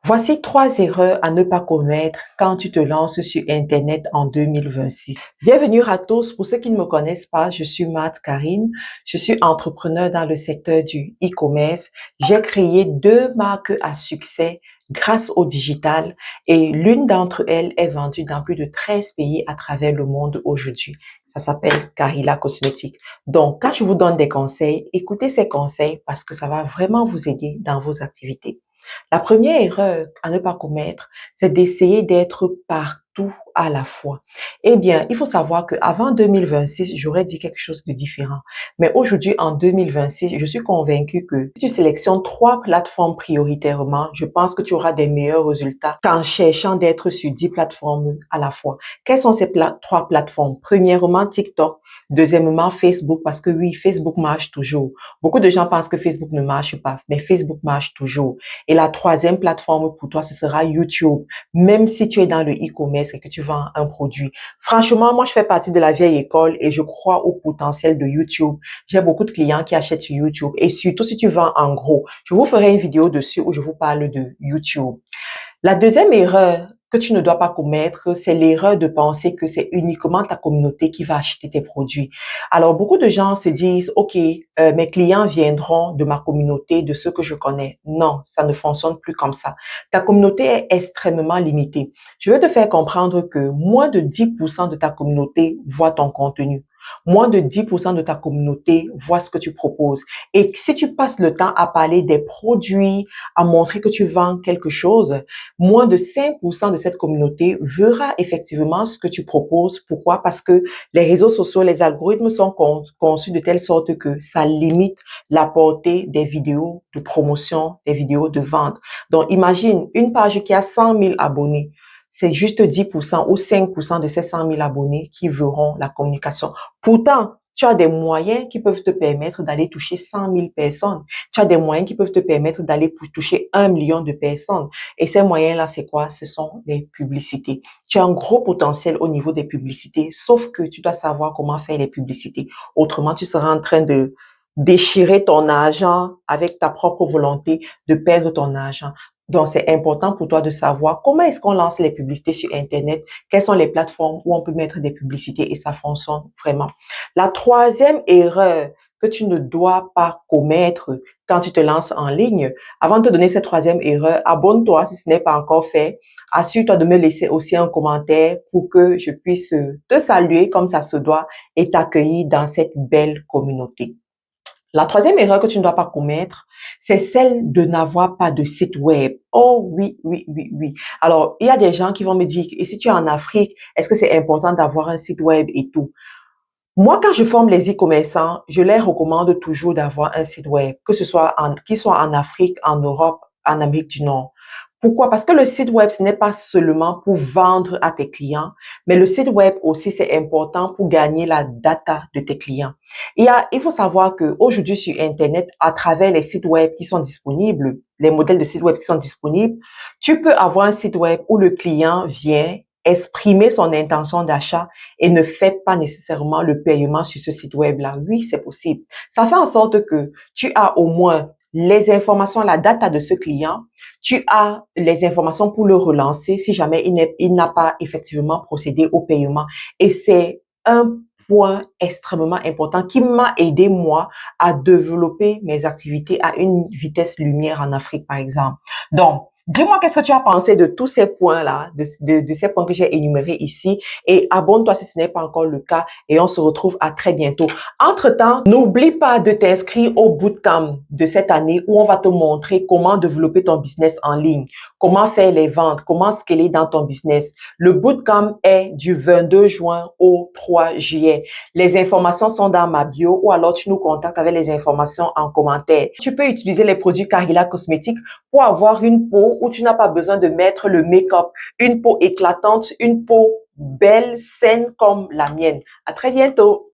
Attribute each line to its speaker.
Speaker 1: Voici 3 erreurs à ne pas commettre quand tu te lances sur Internet en 2026. Bienvenue à tous. Pour ceux qui ne me connaissent pas, je suis Mate Karine. Je suis entrepreneur dans le secteur du e-commerce. J'ai créé 2 marques à succès grâce au digital et l'une d'entre elles est vendue dans plus de 13 pays à travers le monde aujourd'hui. Ça s'appelle Karila Cosmétiques. Donc, quand je vous donne des conseils, écoutez ces conseils parce que ça va vraiment vous aider dans vos activités. La première erreur à ne pas commettre, c'est d'essayer d'être partout à la fois. Eh bien, il faut savoir qu'avant 2026, j'aurais dit quelque chose de différent. Mais aujourd'hui, en 2026, je suis convaincue que si tu sélectionnes 3 plateformes prioritairement, je pense que tu auras des meilleurs résultats qu'en cherchant d'être sur 10 plateformes à la fois. Quelles sont ces 3 plateformes? Premièrement, TikTok. Deuxièmement, Facebook, parce que oui, Facebook marche toujours. Beaucoup de gens pensent que Facebook ne marche pas, mais Facebook marche toujours. Et la troisième plateforme pour toi, ce sera YouTube. Même si tu es dans le e-commerce et que tu vends un produit. Franchement, moi, je fais partie de la vieille école et je crois au potentiel de YouTube. J'ai beaucoup de clients qui achètent sur YouTube et surtout si tu vends en gros. Je vous ferai une vidéo dessus où je vous parle de YouTube. La deuxième erreur que tu ne dois pas commettre, c'est l'erreur de penser que c'est uniquement ta communauté qui va acheter tes produits. Alors, beaucoup de gens se disent, OK, mes clients viendront de ma communauté, de ceux que je connais. Non, ça ne fonctionne plus comme ça. Ta communauté est extrêmement limitée. Je veux te faire comprendre que moins de 10% de ta communauté voit ton contenu. Moins de 10% de ta communauté voit ce que tu proposes. Et si tu passes le temps à parler des produits, à montrer que tu vends quelque chose, moins de 5% de cette communauté verra effectivement ce que tu proposes. Pourquoi? Parce que les réseaux sociaux, les algorithmes sont conçus de telle sorte que ça limite la portée des vidéos de promotion, des vidéos de vente. Donc, imagine une page qui a 100 000 abonnés. C'est juste 10% ou 5% de ces 100 000 abonnés qui verront la communication. Pourtant, tu as des moyens qui peuvent te permettre d'aller toucher 100 000 personnes. Tu as des moyens qui peuvent te permettre d'aller toucher 1 million de personnes. Et ces moyens-là, c'est quoi? Ce sont les publicités. Tu as un gros potentiel au niveau des publicités, sauf que tu dois savoir comment faire les publicités. Autrement, tu seras en train de déchirer ton argent avec ta propre volonté, de perdre ton argent. Donc, c'est important pour toi de savoir comment est-ce qu'on lance les publicités sur Internet, quelles sont les plateformes où on peut mettre des publicités et ça fonctionne vraiment. La troisième erreur que tu ne dois pas commettre quand tu te lances en ligne, avant de te donner cette troisième erreur, abonne-toi si ce n'est pas encore fait. Assure-toi de me laisser aussi un commentaire pour que je puisse te saluer comme ça se doit et t'accueillir dans cette belle communauté. La troisième erreur que tu ne dois pas commettre, c'est celle de n'avoir pas de site web. Oh oui, oui, oui, oui. Alors, il y a des gens qui vont me dire, et si tu es en Afrique, est-ce que c'est important d'avoir un site web et tout? Moi, quand je forme les e-commerçants, je leur recommande toujours d'avoir un site web, que ce soit qu'il soit en Afrique, en Europe, en Amérique du Nord. Pourquoi? Parce que le site web, ce n'est pas seulement pour vendre à tes clients, mais le site web aussi, c'est important pour gagner la data de tes clients. Il faut savoir qu'aujourd'hui sur Internet, à travers les sites web qui sont disponibles, les modèles de sites web qui sont disponibles, tu peux avoir un site web où le client vient exprimer son intention d'achat et ne fait pas nécessairement le paiement sur ce site web-là. Oui, c'est possible. Ça fait en sorte que tu as au moins les informations, la data de ce client, tu as les informations pour le relancer si jamais il n'a pas effectivement procédé au paiement. Et c'est un point extrêmement important qui m'a aidé, moi, à développer mes activités à une vitesse lumière en Afrique, par exemple. Donc, dis-moi qu'est-ce que tu as pensé de tous ces points-là, de ces points que j'ai énumérés ici et abonne-toi si ce n'est pas encore le cas et on se retrouve à très bientôt. Entre-temps, n'oublie pas de t'inscrire au bootcamp de cette année où on va te montrer comment développer ton business en ligne, comment faire les ventes, comment scaler dans ton business. Le bootcamp est du 22 juin au 3 juillet. Les informations sont dans ma bio ou alors tu nous contactes avec les informations en commentaire. Tu peux utiliser les produits Karila Cosmétiques pour avoir une peau où tu n'as pas besoin de mettre le make-up, une peau éclatante, une peau belle, saine comme la mienne. À très bientôt.